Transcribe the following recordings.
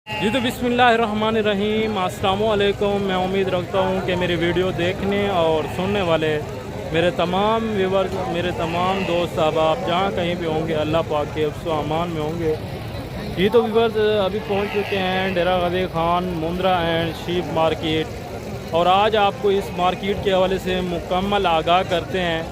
जी तो बिस्मिल्लाहिर्रहमानिर्रहीम, अस्सलामुअलैकुम। मैं उम्मीद रखता हूँ कि मेरी वीडियो देखने और सुनने वाले मेरे तमाम व्यूवर्स, मेरे तमाम दोस्त अहबाब जहाँ कहीं भी होंगे अल्लाह पाक के हिफ्ज़ व अमान में होंगे। जी तो व्यूवर्स, अभी पहुँच चुके हैं डेरा गदर खान मुंद्रा एंड शीप मार्केट, और आज आपको इस मार्केट के हवाले से मुकम्मल आगाह करते हैं।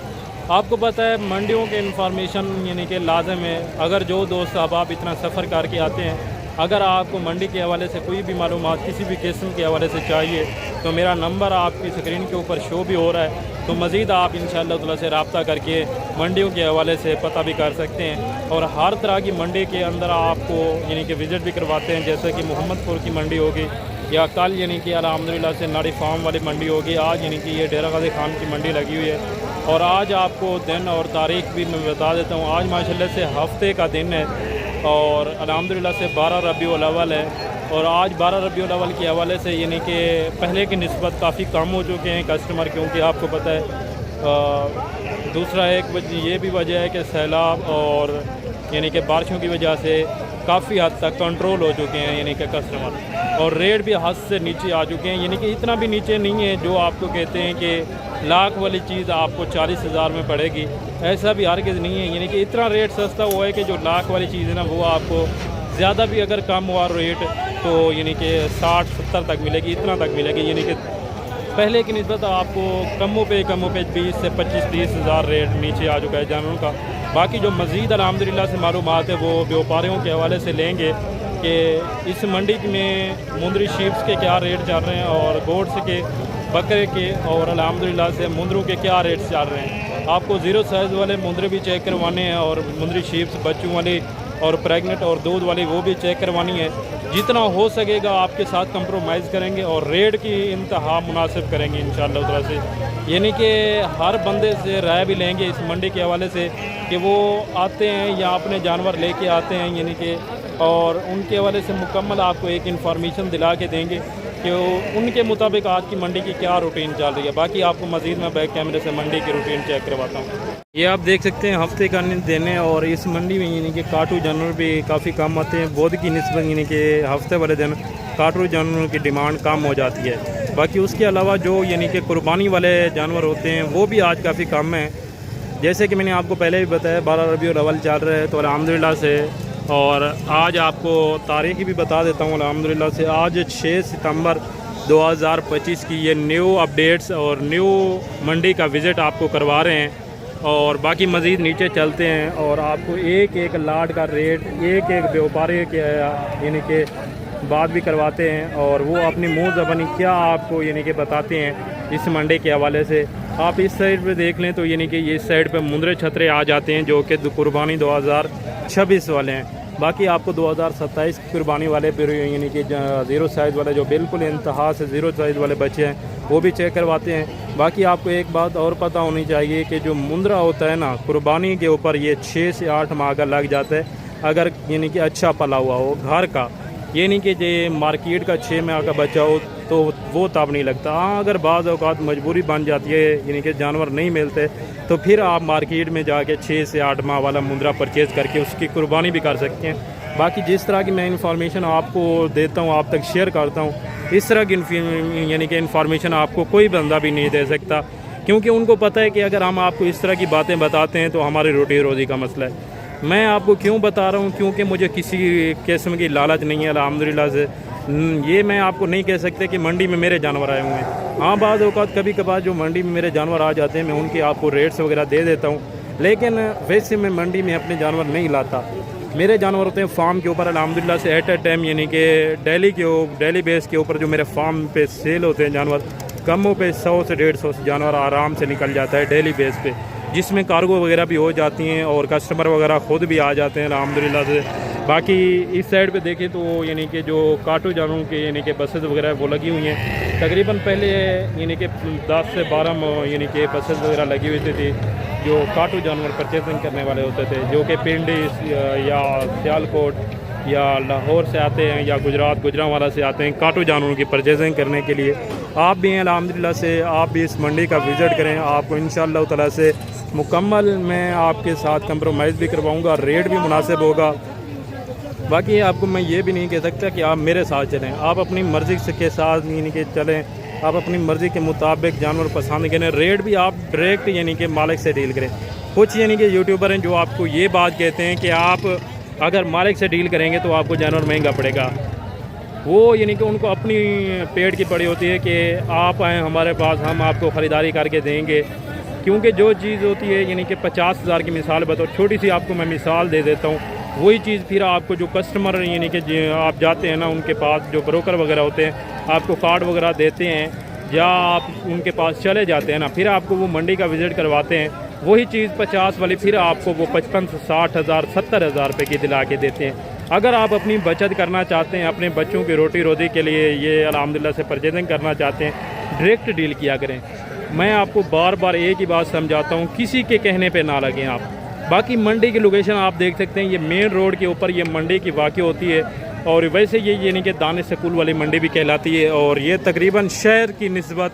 आपको पता है मंडियों के इंफॉर्मेशन यानी कि लाजम है। अगर जो दोस्त अहबाब इतना सफ़र करके आते हैं, अगर आपको मंडी के हवाले से कोई भी मालूमात किसी भी किस्म के हवाले से चाहिए तो मेरा नंबर आपकी स्क्रीन के ऊपर शो भी हो रहा है। तो मज़ीद आप इंशाअल्लाह ताला से रब्ता करके मंडियों के हवाले से पता भी कर सकते हैं, और हर तरह की मंडी के अंदर आपको यानी कि विज़िट भी करवाते हैं। जैसे कि मोहम्मदपुर की मंडी होगी, या कल यानी कि अल्हम्दुलिल्लाह से नाड़ी फार्म वाली मंडी होगी, आज यानी कि ये डेरा गदर खान की मंडी लगी हुई है। और आज आपको दिन और तारीख भी मैं बता देता हूँ। आज माशाल्लाह से हफ्ते का दिन है और अल्हम्दुलिल्लाह से 12 रबीउल अव्वल है, और आज 12 रबीउल अव्वल के हवाले से यानी कि पहले की निस्बत काफ़ी कम हो चुके हैं कस्टमर, क्योंकि आपको पता है दूसरा एक ये भी वजह है कि सैलाब और यानी कि बारिशों की वजह से काफ़ी हद तक कंट्रोल हो चुके हैं यानी कि कस्टमर, और रेट भी हद से नीचे आ चुके हैं। यानी कि इतना भी नीचे नहीं है जो आपको कहते हैं कि लाख वाली चीज़ आपको 40,000 में पड़ेगी, ऐसा भी हरगिज़ नहीं है। यानी कि इतना रेट सस्ता हुआ है कि जो लाख वाली चीज़ है ना, वो आपको ज़्यादा भी अगर कम हुआ रेट तो यानी कि 60-70 तक मिलेगी, इतना तक मिलेगी। यानी कि पहले की निस्बत आपको कमों पे 20 से 25-30 हज़ार रेट नीचे आ चुका है जानवरों का। बाकी जो मज़ीद अल्हम्दुलिल्लाह से मालूमात है वो व्यापारियों के हवाले से लेंगे कि इस मंडी में मुंदरी शीप्स के क्या रेट चल रहे हैं, और गोड्स के, बकरे के, और अल्हम्दुलिल्लाह से मुंदरों के क्या रेट्स चल रहे हैं। आपको ज़ीरो साइज़ वाले मुंदरे भी चेक करवाने हैं, और मुंदरी शीप्स बच्चों वाली और प्रेग्नेंट और दूध वाली वो भी चेक करवानी है। जितना हो सकेगा आपके साथ कंप्रोमाइज़ करेंगे और रेट की इंतहा मुनासिब करेंगे इंशाअल्लाह ताला से। यानी कि हर बंदे से राय भी लेंगे इस मंडी के हवाले से कि वो आते हैं या अपने जानवर लेके आते हैं, यानी कि, और उनके हवाले से मुकम्मल आपको एक इन्फॉर्मेशन दिला के देंगे कि उनके मुताबिक आज की मंडी की क्या रूटीन चल रही है। बाकी आपको मज़ीद मैं बैक कैमरे से मंडी की रूटीन चेक करवाता हूँ। ये आप देख सकते हैं हफ्ते का देने, और इस मंडी में यानी कि काटू जानवर भी काफ़ी कम आते हैं। बोध की निस्बत यानी कि हफ्ते वाले दिन काटू जानवरों की डिमांड कम हो जाती है। बाकी उसके अलावा जो यानी कि कुर्बानी वाले जानवर होते हैं वो भी आज काफ़ी कम हैं। जैसे कि मैंने आपको पहले भी बताया 12 रबीउल अव्वल चल रहा है, तो अल्हम्दुलिल्लाह से, और आज आपको तारीख भी बता देता हूँ अल्हम्दुलिल्लाह से। आज 6 सितंबर 2025 की ये न्यू अपडेट्स और न्यू मंडी का विज़िट आपको करवा रहे हैं। और बाकी मज़ीद नीचे चलते हैं और आपको एक एक लाट का रेट, एक एक व्यापारी के यानी कि बात भी करवाते हैं, और वो अपनी मुँह ज़बानी क्या आपको यानी कि बताते हैं इस मंडी के हवाले से। आप इस साइड पे देख लें तो यानी कि इस साइड पे मुंदरे छतरे आ जाते हैं जो कि कुर्बानी 2026 वाले हैं। बाकी आपको 2027 की कुर्बानी वाले फिर यानी कि ज़ीरो साइज़ वाले जो बिल्कुल इंतहा से ज़ीरो साइज़ वाले बच्चे हैं वो भी चेक करवाते हैं। बाकी आपको एक बात और पता होनी चाहिए कि जो मुंदरा होता है ना, कुर्बानी के ऊपर ये 6 से 8 माह का लग जाता है, अगर यानी कि अच्छा पला हुआ हो घर का। ये नहीं कि जे मार्केट का 6 माह का बच्चा हो तो वो तब नहीं लगता। हाँ, अगर बाज़ औक़ात मजबूरी बन जाती है यानी कि जानवर नहीं मिलते तो फिर आप मार्केट में जाके 6 से 8 माह वाला मुंदरा परचेज़ करके उसकी कुर्बानी भी कर सकते हैं। बाकी जिस तरह की मैं इन्फॉर्मेशन आपको देता हूँ, आप तक शेयर करता हूँ, इस तरह की यानी कि इन्फॉर्मेशन आपको कोई बंदा भी नहीं दे सकता, क्योंकि उनको पता है कि अगर हम आपको इस तरह की बातें बताते हैं तो हमारी रोटी रोज़ी का मसला है। मैं आपको क्यों बता रहा हूँ, क्योंकि मुझे किसी किस्म की लालच नहीं है अल्हम्दुलिल्लाह से। ये मैं आपको नहीं कह सकते कि मंडी में मेरे जानवर आए हुए हैं। हाँ, बाज़ औक़ात कभी कभार जो मंडी में मेरे जानवर आ जाते हैं मैं उनके आपको रेट्स वगैरह दे देता हूँ, लेकिन वैसे मैं मंडी में अपने जानवर नहीं लाता। मेरे जानवर होते हैं फार्म के ऊपर अल्हम्दुलिल्लाह से एट ए टाइम, यानी कि डेली बेस के ऊपर जो मेरे फार्म पे सेल होते हैं जानवर, कमों पे 100 से 150 जानवर आराम से निकल जाता है डेली बेस पे, जिसमें कार्गो वगैरह भी हो जाती हैं और कस्टमर वगैरह ख़ुद भी आ जाते हैं अल्हम्दुलिल्लाह से। बाकी इस साइड पे देखें तो यानी कि जो काटू जानवरों के यानी कि बसेस वगैरह वो लगी हुई हैं। तकरीबन पहले यानी कि 10 से 12 यानी कि बसेस वगैरह लगी हुई थी जो काटू जानवर परचेजिंग करने वाले होते थे, जो कि पिंडी या सियालकोट या लाहौर से आते हैं या गुजरांवाला से आते हैं काटू जानवरों की परचेजिंग करने के लिए। आप भी हैं अल्हम्दुलिल्लाह से, आप भी इस मंडी का विज़िट करें। आपको इंशाअल्लाह ताला से मुकम्मल मैं आपके साथ कंप्रोमाइज़ भी करवाऊँगा, रेट भी मुनासिब होगा। बाकी आपको मैं ये भी नहीं कह सकता कि आप मेरे साथ चलें, आप अपनी मर्ज़ी के साथ यानी कि चलें, आप अपनी मर्ज़ी के मुताबिक जानवर पसंद करें। रेट भी आप डायरेक्ट यानी कि मालिक से डील करें। कुछ यानी कि यूट्यूबर हैं जो आपको ये बात कहते हैं कि आप अगर मालिक से डील करेंगे तो आपको जानवर महंगा पड़ेगा। वो यानी कि उनको अपनी पेट की पड़ी होती है कि आप आएँ हमारे पास, हम आपको ख़रीदारी करके देंगे। क्योंकि जो चीज़ होती है यानी कि 50,000 की मिसाल बताओ, छोटी सी आपको मैं मिसाल दे देता हूँ। वही चीज़ फिर आपको जो कस्टमर यानी कि आप जाते हैं ना उनके पास, जो ब्रोकर वगैरह होते हैं, आपको कार्ड वगैरह देते हैं या आप उनके पास चले जाते हैं ना, फिर आपको वो मंडी का विज़िट करवाते हैं। वही चीज़ 50 वाली फिर आपको वो 55 से 60,000 70,000 रुपये की दिला के देते हैं। अगर आप अपनी बचत करना चाहते हैं, अपने बच्चों की रोटी रोज़ी के लिए ये अल्हम्दुलिल्लाह से परचेजिंग करना चाहते हैं, डायरेक्ट डील किया करें। मैं आपको बार बार एक ही बात समझाता हूँ, किसी के कहने पे ना लगें आप। बाकी मंडी की लोकेशन आप देख सकते हैं, ये मेन रोड के ऊपर ये मंडी की वाक़ई होती है। और वैसे ये यानी कि दानिश स्कूल वाली मंडी भी कहलाती है। और ये तकरीबन शहर की निस्बत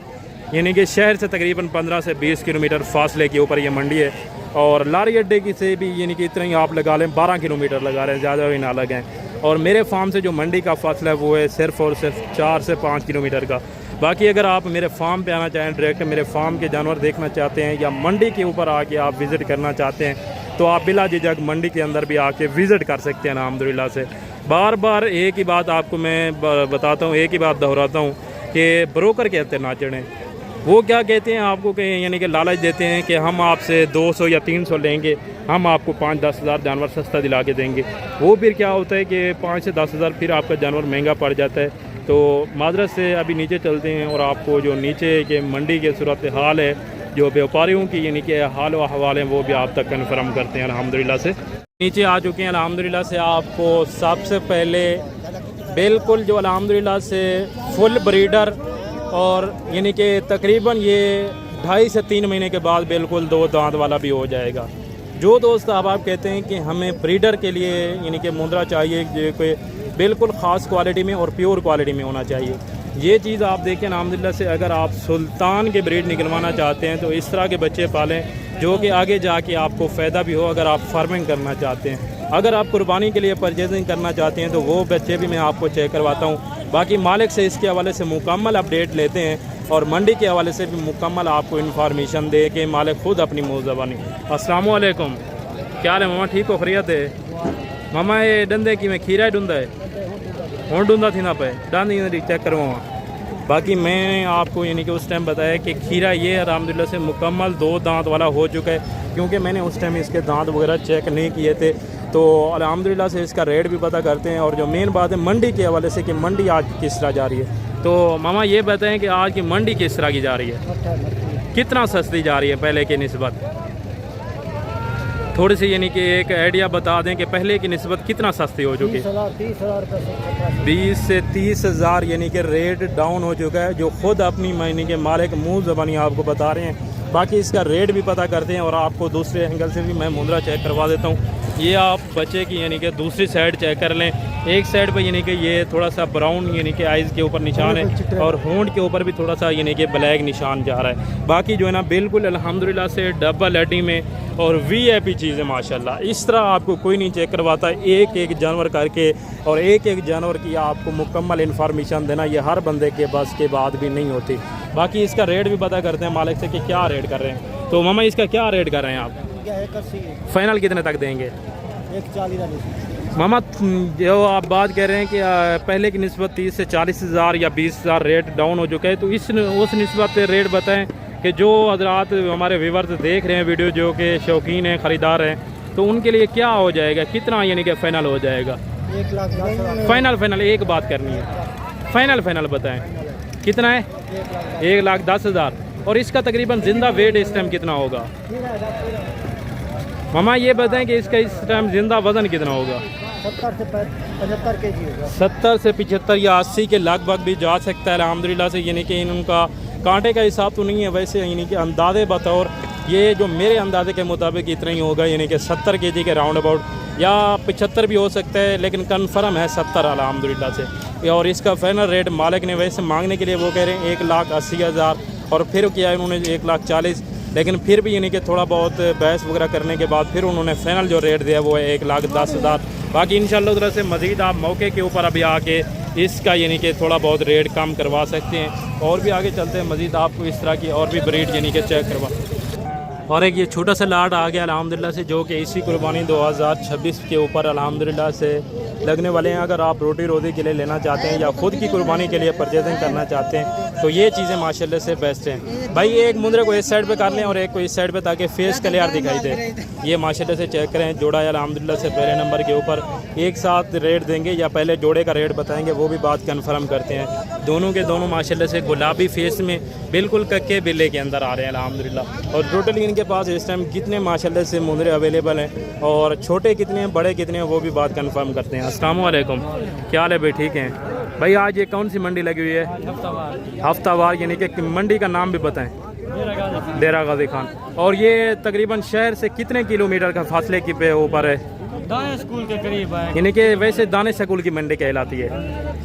यानी कि शहर से तकरीबन 15 से 20 किलोमीटर फासले के ऊपर ये मंडी है। और लारी अड्डे की से भी यानी कि इतना ही आप लगा लें, 12 किलोमीटर लगा लें, ज़्यादा भी ना लगाएं। और मेरे फार्म से जो मंडी का फासला है वो है सिर्फ़ और सिर्फ 4 से 5 किलोमीटर का। बाकी अगर आप मेरे फार्म पे आना चाहें, डायरेक्ट मेरे फार्म के जानवर देखना चाहते हैं या मंडी के ऊपर आके आप विज़िट करना चाहते हैं, तो आप बिला झिझक मंडी के अंदर भी आके विज़िट कर सकते हैं अल्हम्दुलिल्लाह से। बार बार एक ही बात आपको मैं बताता हूँ, एक ही बात दोहराता हूँ कि ब्रोकर कहते ना चढ़ें। वो क्या कहते हैं आपको कि यानी कि लालच देते हैं कि हम आपसे 200 या 300 लेंगे, हम आपको 5-10 हज़ार जानवर सस्ता दिला के देंगे। वो फिर क्या होता है कि 5 से 10 हज़ार फिर आपका जानवर महंगा पड़ जाता है। तो मादरस से अभी नीचे चलते हैं और आपको जो नीचे के मंडी के सूरत हाल है, जो व्यापारियों की यानी कि हाल व अहवाल हैं, वो भी आप तक कन्फर्म करते हैं अल्हम्दुलिल्लाह से। नीचे आ चुके हैं अल्हम्दुलिल्लाह से। आपको सबसे पहले बिल्कुल जो अल्हम्दुलिल्लाह से फुल ब्रीडर और यानी कि तकरीबन ये 2.5 से 3 महीने के बाद बिल्कुल 2 दांत वाला भी हो जाएगा। जो दोस्त अब आप कहते हैं कि हमें ब्रीडर के लिए यानी कि मुंदरा चाहिए जो कोई बिल्कुल ख़ास क्वालिटी में और प्योर क्वालिटी में होना चाहिए, ये चीज़ आप देखें अल्हम्दुलिल्लाह से। अगर आप सुल्तान के ब्रीड निकलवाना चाहते हैं तो इस तरह के बच्चे पालें जो कि आगे जाके आपको फ़ायदा भी हो। अगर आप फार्मिंग करना चाहते हैं, अगर आप कुर्बानी के लिए परचेजिंग करना चाहते हैं, तो वो बच्चे भी मैं आपको चेक करवाता हूँ। बाकी मालिक से इसके हवाले से मुकम्मल अपडेट लेते हैं और मंडी के हवाले से भी मुकम्मल आपको इन्फॉर्मेशन दे के मालिक ख़ुद अपनी मुँह ज़बानी। अस्सलाम वालेकुम, क्या हाल है मामा? ठीक हो, खैरियत है मामा? ये डंदे की मैं खीरा डूंदा है हूँ डूंदा थी ना पे डांदी चेक करवाऊँ। बाकी मैंने आपको यानी कि उस टाइम बताया कि खीरा ये अल्हम्दुलिल्लाह से मुकम्मल 2 दांत वाला हो चुका है, क्योंकि मैंने उस टाइम इसके दांत वगैरह चेक नहीं किए थे। तो अल्हम्दुलिल्लाह से इसका रेट भी पता करते हैं। और जो मेन बात है मंडी के हवाले से कि मंडी आज किस तरह जा रही है, तो मामा ये बताएं कि आज की मंडी किस तरह की जा रही है, कितना सस्ती जा रही है पहले की निस्बत? थोड़ी सी यानी कि एक आइडिया बता दें कि पहले की निस्बत कितना सस्ती हो चुकी है? 20 से 30 हज़ार यानी कि रेट डाउन हो चुका है, जो ख़ुद अपनी यानी कि मालिक मुँह ज़बानी आपको बता रहे हैं। बाकी इसका रेट भी पता करते हैं और आपको दूसरे एंगल से भी मैं मुंदरा चेक करवा देता हूँ। ये आप बच्चे की यानी कि दूसरी साइड चेक कर लें। एक साइड पे यानी कि ये थोड़ा सा ब्राउन यानी कि आइज़ के ऊपर निशान है और होंठ के ऊपर भी थोड़ा सा यानी कि ब्लैक निशान जा रहा है। बाकी जो है ना बिल्कुल अल्हम्दुलिल्लाह से डबल हड्डी में और VIP चीज़ है माशाल्लाह। इस तरह आपको कोई नहीं चेक करवाता, एक एक जानवर करके और एक एक जानवर की आपको मुकम्मल इन्फॉर्मेशन देना ये हर बंदे के बस के बाद भी नहीं होती। बाकी इसका रेट भी पता करते हैं मालिक से कि क्या रेट कर रहे हैं। तो मामा इसका क्या रेट कर रहे हैं आप? फाइनल कितने तक देंगे? 140 मामा जो आप बात कह रहे हैं कि पहले की निस्बत 30 से 40 हज़ार या 20 हज़ार रेट डाउन हो चुका है, तो उस निस्बत पे रेट बताएं कि जो हजरात हमारे व्यूवर्स देख रहे हैं वीडियो, जो कि शौकीन हैं, ख़रीदार हैं, तो उनके लिए क्या हो जाएगा, कितना यानी कि फ़ाइनल हो जाएगा? 1,10,000 फाइनल एक बात करनी है, फाइनल बताएं कितना है? 1,10,000। और इसका तकरीबन ज़िंदा वेट इस टाइम कितना होगा? मामा ये बताएं कि इसका इस टाइम ज़िंदा वज़न कितना होगा? 70 से 75 kg होगा। 70 से 75 या 80 के लगभग भी जा सकता है अल्हम्दुलिल्लाह से। यानी कि इनका कांटे का हिसाब तो नहीं है वैसे, यानी कि अंदाज़े बतौर ये जो मेरे अंदाजे के मुताबिक इतना ही होगा, यानी कि 70 kg के राउंड अबाउट या 75 भी हो सकता है, लेकिन कन्फर्म है 70 अल्हम्दुलिल्लाह से। और इसका फाइनल रेट मालिक ने वैसे मांगने के लिए वो कह रहे हैं 1,80,000 और फिर किया इन्होंने 1,40,000। लेकिन फिर भी यानी कि थोड़ा बहुत बहस वगैरह करने के बाद फिर उन्होंने फाइनल जो रेट दिया वो है 1,10,000। बाकी इंशाल्लाह ताला से मज़ीद आप मौके के ऊपर अभी आके इसका यानी कि थोड़ा बहुत रेट कम करवा सकते हैं। और भी आगे चलते हैं, मज़ीद आपको इस तरह की और भी ब्रीड यानी कि चेक करवा। और एक ये छोटा सा लाट आ गया अल्हम्दुलिल्लाह से, जो कि इसी कुर्बानी 2026 के ऊपर अल्हम्दुलिल्लाह से लगने वाले हैं। अगर आप रोटी रोज़ी के लिए लेना चाहते हैं या ख़ुद की कुर्बानी के लिए परचेजिंग करना चाहते हैं तो ये चीज़ें माशाल्लाह से बेस्ट हैं। भाई एक मुंदरे को इस साइड पे कर लें और एक को इस साइड पे, ताकि फेस क्लियर दिखाई दे। ये माशाल्लाह से चेक करें, जोड़ा है अल्हम्दुलिल्लाह से पहले नंबर के ऊपर। एक साथ रेट देंगे या पहले जोड़े का रेट बताएंगे, वो भी बात कन्फर्म करते हैं। दोनों के दोनों माशाल्लाह से गुलाबी फेस में बिल्कुल कक्के बिल्ले के अंदर आ रहे हैं अल्हम्दुलिल्लाह। और टोटली इनके पास इस टाइम कितने माशाल्लाह से मुंदरे अवेलेबल हैं और छोटे कितने हैं बड़े कितने हैं वो भी बात कन्फर्म करते हैं। अस्सलाम वालेकुम, क्या हाल है भाई? ठीक हैं भाई। आज ये कौन सी मंडी लगी हुई है? हफ्तावार, यानी कि मंडी का नाम भी बताएं। डेरा गाजी खान। और ये तकरीबन शहर से कितने किलोमीटर का फासले की पे ऊपर है? दाने स्कूल के करीब है। यानी कि वैसे दाने स्कूल की मंडी कहलाती है।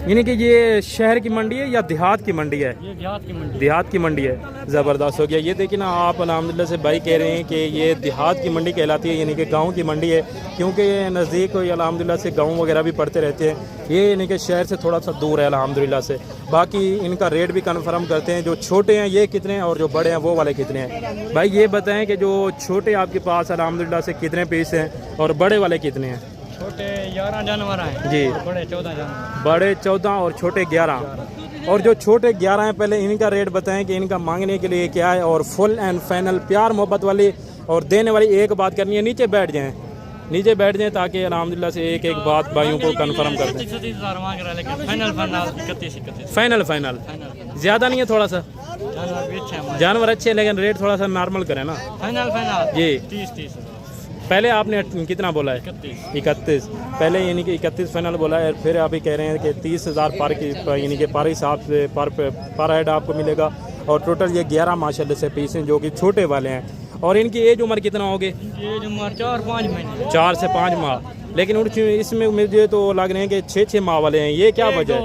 यानी कि ये शहर की मंडी है या देहात की मंडी है? ये देहात की मंडी। देहात की मंडी है। ज़बरदस्त हो गया। ये देखिए ना आप, अल्हम्दुलिल्लाह से भाई कह रहे हैं कि ये देहात की मंडी कहलाती है, यानी कि गांव की मंडी है, क्योंकि ये नज़दीक अल्हम्दुलिल्लाह से गांव वगैरह भी पड़ते रहते हैं। ये यानी कि शहर से थोड़ा सा दूर है अल्हम्दुलिल्लाह से। बाकी इनका रेट भी कन्फर्म करते हैं। जो छोटे हैं ये कितने हैं और जो बड़े हैं वो वाले कितने हैं? भाई ये बताएँ कि जो छोटे आपके पास अल्हम्दुलिल्लाह से कितने पीस हैं और बड़े वाले कितने हैं? छोटे 11 जानवर हैं जी, बड़े 14 जानवर। बड़े 14 और छोटे 11। और जो छोटे 11 हैं पहले इनका रेट बताएं कि इनका मांगने के लिए क्या है, और फुल एंड फाइनल प्यार मोहब्बत वाली और देने वाली एक बात करनी है। नीचे बैठ जाएं, नीचे बैठ जाएं ताकि अल्हम्दुलिल्लाह से एक एक बात भाइयों को कंफर्म कर दें। फाइनल फाइनल ज़्यादा नहीं है, थोड़ा सा जानवर अच्छे हैं लेकिन रेट थोड़ा सा नॉर्मल करें ना। फाइनल जी 30 पहले आपने कितना बोला है? 31 पहले, यानी कि 31 फाइनल बोला है। फिर अभी कह रहे हैं कि 30,000 पर की, यानी कि पर हिसाब से पर हेड आपको मिलेगा। और टोटल ये 11 माशाल्लाह से पीस हैं जो कि छोटे वाले हैं। और इनकी एज उम्र कितना होगी? एज उम्र 4-5 महीने। 4 से 5 माह। लेकिन इसमें मुझे तो लग रहे हैं कि 6-6 माह वाले हैं। ये क्या वजह है?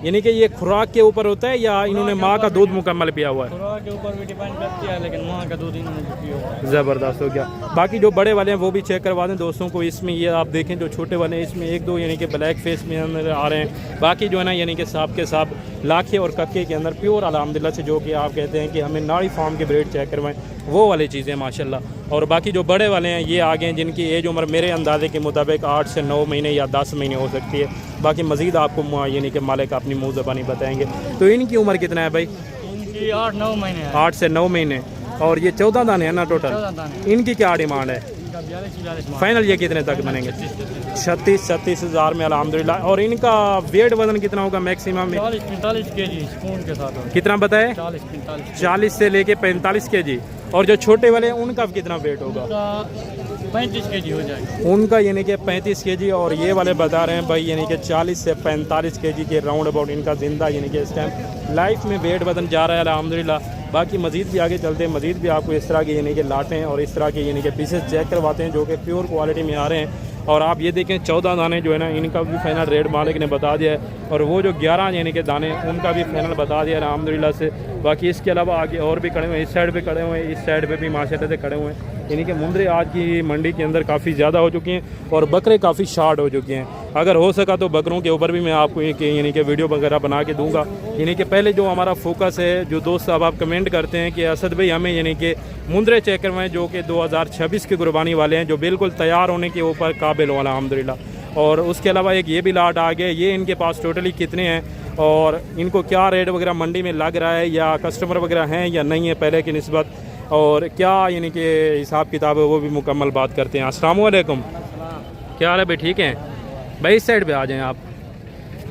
यानी कि ये खुराक के ऊपर होता है या इन्होंने माँ का दूध मुकम्मल पिया हुआ है? खुराक के ऊपर भी डिपेंड करती है, लेकिन माँ का दूध इन्होंने पिया हुआ है। ज़बरदस्त हो गया। बाकी जो बड़े वाले हैं वो भी चेक करवा दें दोस्तों को। इसमें ये आप देखें जो छोटे वाले हैं इसमें 1-2 यानी कि ब्लैक फेस में अंदर आ रहे हैं। बाकी जो है ना यानी कि साहब के साथ लाखे और कक्के के अंदर प्योर अल्हम्दुलिल्लाह से, जो कि आप कहते हैं कि हमें नाड़ी फार्म के ब्रीड चेक करवाएं, वो वाली चीज़ें माशाल्लाह। और बाकी जो बड़े वाले हैं ये आगे हैं जिनकी एज उम्र मेरे अंदाजे के मुताबिक 8 से 9 महीने या 10 महीने हो सकती है। बाकी मज़ीद आपको यानी कि मालिक अपनी मुँह ज़बानी बताएंगे। तो इनकी उम्र कितना है भाई? इनकी 8-9 महीने है। 8 से 9 महीने। और ये 14 दाने हैं ना टोटल? 14 दाने। इनकी क्या डिमांड है? इनका 42-44 फाइनल ये कितने तक बनेंगे? 36-37 हज़ार में अल्हम्दुलिल्लाह। और इनका वेट वजन कितना होगा मैक्सिमम में? 40-45 केजी स्पून के साथ। कितना बताए? 40 से लेके 45 केजी। और जो छोटे वाले हैं उनका कितना वेट होगा? 35 केजी हो जाएगा उनका, यानी कि 35 केजी। और ये वाले बता रहे हैं भाई यानी कि 40 से 45 केजी के राउंड अबाउट इनका जिंदा यानी कि इस टाइम लाइफ में वेट वजन जा रहा है अल्हम्दुलिल्लाह। बाकी मज़ीद भी आगे चलते हैं, मज़ीद भी आपको इस तरह के यानी कि लाटें और इस तरह के यानी कि पीसेस चेक करवाते हैं जो कि प्योर क्वालिटी में आ रहे हैं। और आप ये देखें 14 दाने जो है ना इनका भी फाइनल रेट मालिक ने बता दिया है। और वो जो 11 यानी कि दाने उनका भी फाइनल बता दिया अल्हम्दुलिल्लाह से। बाकी इसके अलावा आगे और भी खड़े हुए हैं, इस साइड पे खड़े हुए हैं, इस साइड पे भी माशाल्लाह से खड़े हुए हैं। यानी कि मुंदरे आज की मंडी के अंदर काफ़ी ज़्यादा हो चुकी हैं और बकरे काफ़ी शार्ट हो चुके हैं। अगर हो सका तो बकरों के ऊपर भी मैं आपको यानी कि वीडियो वगैरह बना के दूंगा। यानी कि पहले जो हमारा फोकस है, जो दोस्त साहब आप कमेंट करते हैं कि असद भाई हमें यानी कि मुंदरे चेक करवाएं जो कि 2026 की कुर्बानी वाले हैं, जो बिल्कुल तैयार होने के ऊपर काबिल हो अल्हम्दुलिल्लाह। और उसके अलावा एक ये भी लाट आ गया, ये इनके पास टोटली कितने हैं और इनको क्या रेट वगैरह मंडी में लग रहा है या कस्टमर वगैरह हैं या नहीं है पहले की निस्बत, और क्या यानी कि हिसाब किताब है वो भी मुकम्मल बात करते हैं। अस्सलाम वालेकुम, क्या हाल है भाई? ठीक हैं भाई? इस साइड पे आ जाएं आप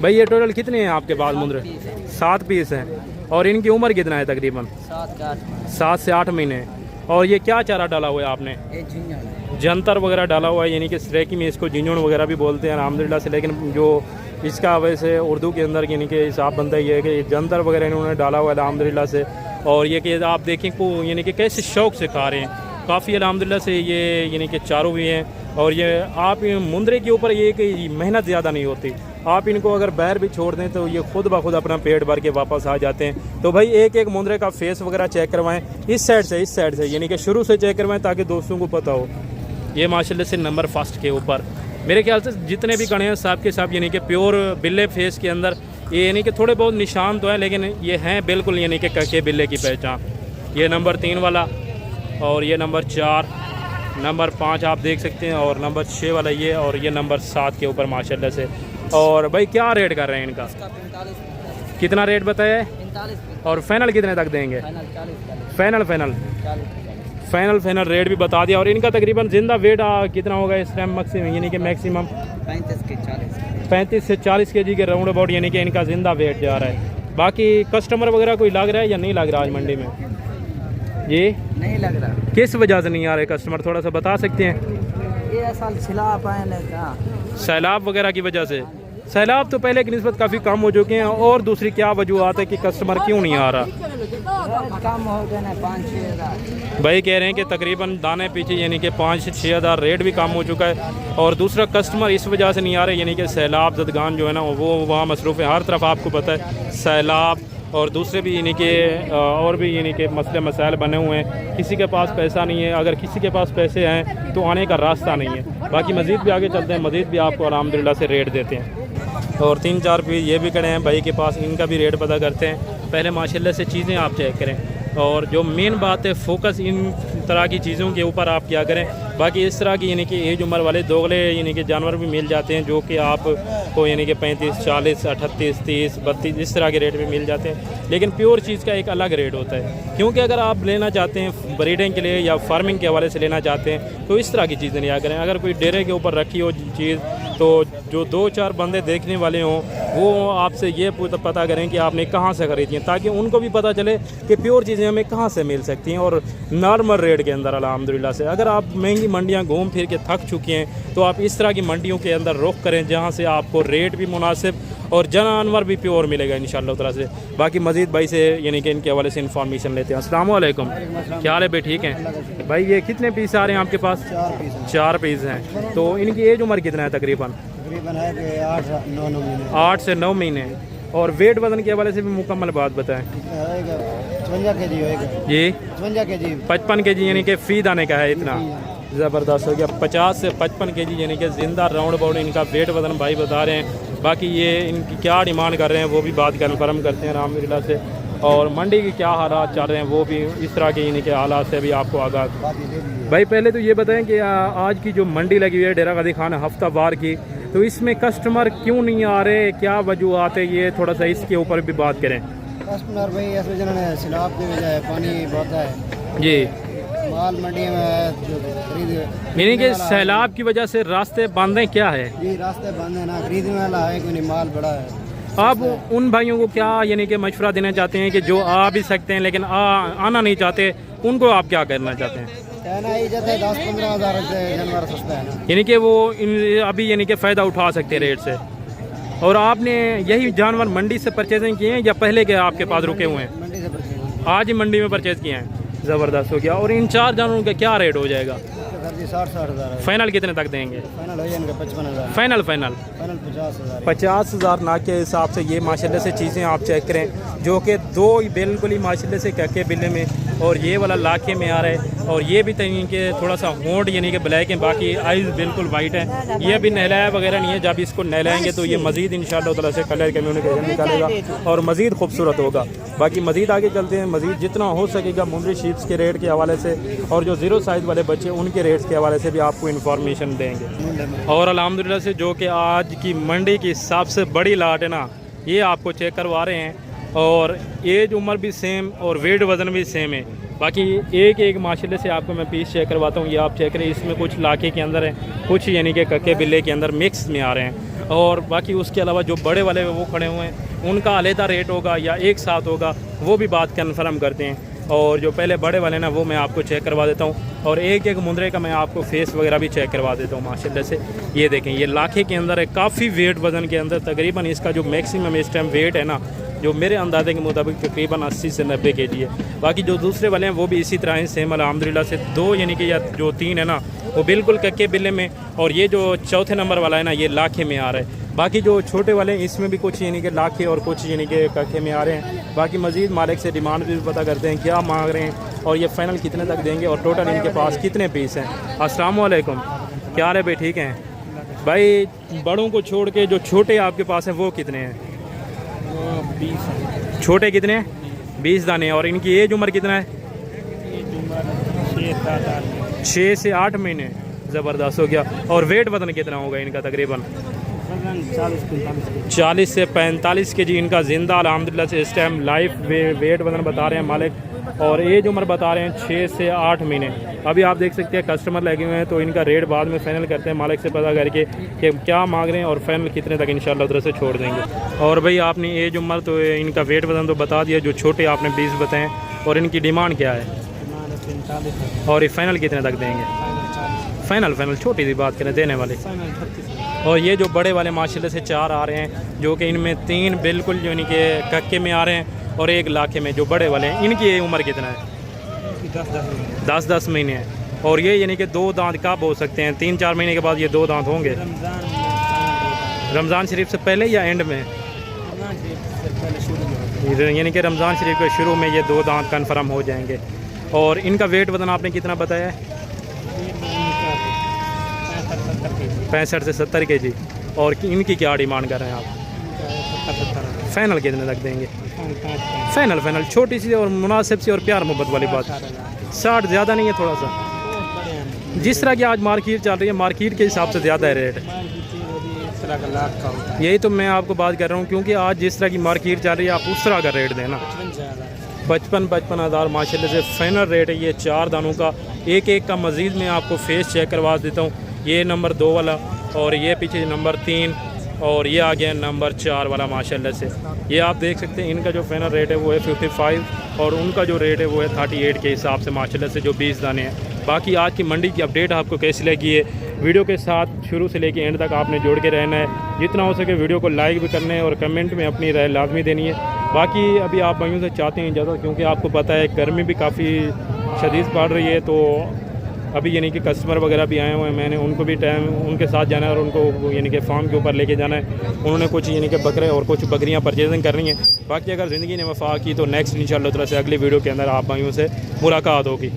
भाई। ये टोटल कितने हैं आपके पास मुंदरे? 7 पीस हैं। और इनकी उम्र कितना है तकरीबन? 7 से 8 महीने। और ये क्या चारा डाला हुआ है आपने? जंतर वगैरह डाला हुआ है, यानी कि सरेकी में इसको झिंझुन वगैरह भी बोलते हैं अल्हम्दुलिल्लाह से। लेकिन जो इसका वैसे उर्दू के अंदर यानी कि हिसाब बनता ही है कि जंतर वगैरह इन्होंने डाला हुआ है अल्हम्दुलिल्लाह से। और ये कि आप देखें को यानी कि कैसे शौक़ से खा रहे हैं काफ़ी अल्हम्दुलिल्लाह से। ये यानी कि चारों भी हैं। और ये आप मुंदरे के ऊपर ये कि मेहनत ज़्यादा नहीं होती, आप इनको अगर बाहर भी छोड़ दें तो ये खुद ब खुद अपना पेट भर के वापस आ जाते हैं। तो भाई एक एक मुंदरे का फेस वगैरह चेक करवाएं, इस साइड से यानी कि शुरू से चेक करवाएं ताकि दोस्तों को पता हो। ये माशाल्लाह से नंबर फर्स्ट के ऊपर मेरे ख्याल से जितने भी कड़े हैं सब के सब यानी कि प्योर बिल्ले फेस के अंदर, ये यानी कि थोड़े बहुत निशान तो हैं लेकिन ये हैं बिल्कुल यानी कि कके बिल्ले की पहचान। ये नंबर 3 वाला और ये नंबर 4, नंबर 5 आप देख सकते हैं और नंबर 6 वाला ये, और ये नंबर 7 के ऊपर माशाल्लाह से। और भाई क्या रेट कर रहे हैं इनका? कितना रेट बताया है? 45 और फाइनल कितने तक देंगे? फाइनल रेट भी बता दिया। और इनका तकरीबन जिंदा वेट कितना होगा इस टाइम मैक्सिमम यानी कि मैक्सिमम 35 से 40 kg के राउंड अबाउट यानी कि इनका जिंदा वेट जा रहा है। बाकी कस्टमर वगैरह कोई लग रहा है या नहीं लग रहा आज मंडी में? ये नहीं लग रहा। किस वजह से नहीं आ रहे कस्टमर, थोड़ा सा बता सकते हैं? ये साल सैलाब आए ना क्या? सैलाब वगैरह की वजह से। सैलाब तो पहले की निस्बत काफ़ी कम हो चुके हैं, और दूसरी क्या वजूहत है कि कस्टमर क्यों नहीं आ रहा? कम हो गया ना 5-6 हज़ार। भाई कह रहे हैं कि तकरीबन दाने पीछे यानी कि 5 से 6 हज़ार रेट भी कम हो चुका है, और दूसरा कस्टमर इस वजह से नहीं आ रहे यानी कि सैलाब जदगान जो है ना वो वहाँ मसरूफ़ है। हर तरफ आपको पता है सैलाब और दूसरे भी यानी कि और भी यानी कि मसले मसाइल बने हुए हैं। किसी के पास पैसा नहीं है, अगर किसी के पास पैसे हैं तो आने का रास्ता नहीं है। बाकी मज़ीद भी आगे चलते हैं, मज़ीद भी आपको अल्हम्दुलिल्लाह से रेट देते हैं। और 3-4 पीस ये भी खड़े हैं भाई के पास, इनका भी रेट पता करते हैं। पहले माशाल्लाह से चीज़ें आप चेक करें, और जो मेन बात है फोकस इन तरह की चीज़ों के ऊपर आप क्या करें। बाकी इस तरह की यानी कि एज उम्र वाले दोगले यानी कि जानवर भी मिल जाते हैं जो कि आपको यानी कि 35, 40, 38, 30, 32 इस तरह के रेट में मिल जाते हैं। लेकिन प्योर चीज़ का एक अलग रेट होता है, क्योंकि अगर आप लेना चाहते हैं ब्रीडिंग के लिए या फार्मिंग के हवाले से लेना चाहते हैं तो इस तरह की चीज़ें लिया करें। अगर कोई डेरे के ऊपर रखी हो चीज़ तो जो 2-4 बंदे देखने वाले हों वो आपसे ये पता करें कि आपने कहाँ से खरीदी है, ताकि उनको भी पता चले कि प्योर चीज़ें हमें कहाँ से मिल सकती हैं और नॉर्मल रेट के अंदर अल्हम्दुलिल्लाह से। अगर आप महंगी मंडियाँ घूम फिर के थक चुके हैं तो आप इस तरह की मंडियों के अंदर रुख करें जहाँ से आपको रेट भी मुनासिब और जानवर भी प्योर मिलेगा इंशाअल्लाह ताला से। बाकी मज़ीद भाई से यानी कि इनके हवाले से इन्फॉर्मेशन लेते हैं। अस्सलाम वालेकुम, क्या हाल है भाई? ठीक हैं भाई। ये कितने पीस आ रहे हैं आपके पास? 4 पीस हैं। तो इनकी एज उम्र कितना है? तकरीबन 8 से 9 महीने। और वेट वजन के हवाले से भी मुकम्मल बात बताएं। 55 kg होएगा ये 55 kg 55 kg यानी कि फी दाने का है, इतना ज़बरदस्त हो गया। 50 से 55 kg यानी कि ज़िंदा राउंड अबाउट इनका वेट वजन भाई बता रहे हैं। बाकी ये इनकी क्या डिमांड कर रहे हैं वो भी बात कन्फर्म करते हैं अल्हम्दुलिल्लाह से, और मंडी के क्या हालात चल रहे हैं वो भी इस तरह के यानी कि हालात से भी आपको आगाह। भाई पहले तो ये बताएं कि आज की जो मंडी लगी हुई है डेरा गाजी खान हफ्तावार की, तो इसमें कस्टमर क्यों नहीं आ रहे, क्या वजूहत है, ये थोड़ा सा इसके ऊपर भी बात करें। कस्टमर भाई इस वजह से सैलाब की वजह है, पानी बहुत है जी, माल मंडी में खरीद यानी कि सैलाब की वजह से रास्ते बंद हैं, क्या है जी? रास्ते बंद है ना, खरीदने वाला है कोई नहीं, माल बड़ा है। आप उन भाइयों को क्या यानी कि मशवरा देना चाहते हैं कि जो आ भी सकते हैं लेकिन आना नहीं चाहते, उनको आप क्या करना चाहते हैं? कहना ही जाते 10-15 हज़ार जानवर सस्ता है ना, यानी कि वो अभी यानी कि फ़ायदा उठा सकते हैं रेट से। और आपने यही जानवर मंडी से परचेजिंग किए हैं या पहले के आपके पास रुके हुए हैं? मंडी से परचेज आज ही मंडी में परचेज़ किए हैं, ज़बरदस्त हो गया। और इन 4 जानवरों का क्या रेट हो जाएगा? 60-60 हज़ार है। फाइनल कितने तक देंगे? फाइनल हो जाएंगे 55 हज़ार। फाइनल 50 हज़ार। 50 हज़ार ना के हिसाब से ये माशाल्लाह से चीज़ें आप चेक करें, जो कि 2 बिल्कुल ही माशाल्लाह से कके बिल्ले में, और ये वाला लाखे में आ रहा है। और ये भी तरीके के थोड़ा सा होंठ यानी कि ब्लैक है, बाकी आइज़ बिल्कुल वाइट है। ये अभी नहलाया वगैरह नहीं है, जब इसको नहलाएंगे तो ये मज़ीद इंशाअल्लाह ताला से कलर कम्युनिकेशन निकालेगा और मज़ीद खूबसूरत होगा। बाकी मज़ीद आगे चलते हैं, मज़ीद जितना हो सकेगा मुंडरी शीप्स के रेट के हवाले से और जो 0 साइज़ वाले बच्चे उनके रेट्स के हवाले से भी आपको इन्फॉर्मेशन देंगे। और अल्हम्दुलिल्लाह से जो कि आज की मंडी की सबसे बड़ी लाट है ना, ये आपको चेक करवा रहे हैं, और एज उम्र भी सेम और वेट वज़न भी सेम है। बाकी एक माशाल्लाह से आपको मैं पीस चेक करवाता हूँ, ये आप चेक करें। इसमें कुछ लाखे के अंदर है, कुछ यानी कि कके बिल्ले के अंदर मिक्स में आ रहे हैं। और बाकी उसके अलावा जो बड़े वाले वो खड़े हुए हैं उनका अलहदा रेट होगा या एक साथ होगा, वो भी बात कन्फर्म करते हैं। और जो पहले बड़े वाले ना वो मैं आपको चेक करवा देता हूँ, और एक मुंदरे का मैं आपको फेस वगैरह भी चेक करवा देता हूँ माशाल्लाह से। ये देखें, ये लाखे के अंदर है, काफ़ी वेट वज़न के अंदर। तकरीबन इसका जो मैक्सिमम इस टाइम वेट है ना, जो मेरे अंदाजे के मुताबिक तकरीबन 80 से 90 kg है। बाकी जो दूसरे वाले हैं वो भी इसी तरह हैं सेम अल्हम्दुलिल्लाह से। 2 यानी कि या जो 3 है ना वो बिल्कुल कक्के बिल्ले में, और ये जो चौथे नंबर वाला है ना ये लाखे में आ रहा है। बाकी जो छोटे वाले हैं इसमें भी कुछ यानी कि लाखे और कुछ यानी कि कखे में आ रहे हैं। बाकी मज़ीद मालिक से डिमांड भी पता करते हैं क्या मांग रहे हैं और ये फ़ाइनल कितने तक देंगे और टोटल इनके पास कितने पीस हैं। अस्सलाम वालेकुम, क्या हाल है भाई? ठीक हैं भाई। बड़ों को छोड़ के जो छोटे आपके पास हैं वो कितने हैं? 20 छोटे कितने हैं? 20 दाने। और इनकी एज उम्र कितना है? 6 से 8 महीने। ज़बरदस्त हो गया। और वेट वजन कितना होगा इनका? तकरीबन 40 से 45 के जी इनका ज़िंदा अल्हम्दुलिल्लाह से इस टाइम लाइफ वेट वजन बता रहे हैं मालिक। और एज उम्र बता रहे हैं 6 से 8 महीने। अभी आप देख सकते हैं कस्टमर लगे हुए हैं तो इनका रेट बाद में फ़ाइनल करते हैं मालिक से पता करके कि क्या मांग रहे हैं और फाइनल कितने तक इंशाल्लाह उधर से छोड़ देंगे। और भाई आपने एज उम्र तो इनका वेट वजन तो बता दिया, जो छोटे आपने 20 बताएँ। और इनकी डिमांड क्या है और ये फ़ाइनल कितने तक देंगे? फ़ाइनल छोटी सी बात करें देने वाले। और ये जो बड़े वाले माशाल्लाह से 4 आ रहे हैं, जो कि इनमें 3 बिल्कुल जो यानी कि कक्के में आ रहे हैं और 1 लाखे में जो बड़े वाले हैं। इनकी उम्र कितना है? 10 महीने है। और ये यानी कि 2 दांत कब हो सकते हैं? 3-4 महीने के बाद ये 2 दांत होंगे। रमज़ान शरीफ से पहले या एंड में? यानी कि रमज़ान शरीफ के शुरू में ये 2 दांत कन्फर्म हो जाएंगे। और इनका वेट वजन आपने कितना बताया है? 65 से 70 के जी। और इनकी क्या डिमांड कर रहे हैं आप? फ़ाइनल कितने तक देंगे? फ़ाइनल छोटी सी और मुनासिब सी और प्यार मोहब्बत वाली बात। 60 ज़्यादा नहीं है? थोड़ा सा जिस तरह की आज मार्केट चल रही है, मार्केट के हिसाब से ज़्यादा है रेट। यही तो मैं आपको बात कर रहा हूँ, क्योंकि आज जिस तरह की मार्केट चल रही है आप उस तरह का रेट देना। 55 हज़ार माशाल्लाह से फ़ाइनल रेट है ये 4 दानों का। एक का मज़ीद मैं आपको फेस चेक करवा देता हूँ। ये नंबर 2 वाला और ये पीछे नंबर 3 और ये आ गया नंबर 4 वाला माशाल्लाह से। ये आप देख सकते हैं इनका जो फाइनल रेट है वो है 55 और उनका जो रेट है वो है 38 के हिसाब से माशाल्लाह से जो 20 दाने हैं। बाकी आज की मंडी की अपडेट आपको कैसी लगी है, वीडियो के साथ शुरू से लेकर एंड तक आपने जुड़ के रहना है। जितना हो सके वीडियो को लाइक भी करना है और कमेंट में अपनी राय लाजमी देनी है। बाकी अभी आप भाइयों से चाहते हैं इजाज़त, क्योंकि आपको पता है गर्मी भी काफ़ी शदीद पड़ रही है। तो अभी यानी कि कस्टमर वगैरह भी आए हुए हैं, मैंने उनको भी टाइम उनके साथ जाना है और उनको यानी कि फार्म के ऊपर लेके जाना है। उन्होंने कुछ यानी कि बकरे और कुछ बकरियां परचेजिंग करनी है। बाकी अगर ज़िंदगी ने वफा की तो नेक्स्ट इंशाअल्लाह ताला से अगली वीडियो के अंदर आप भाइयों से मुलाकात होगी।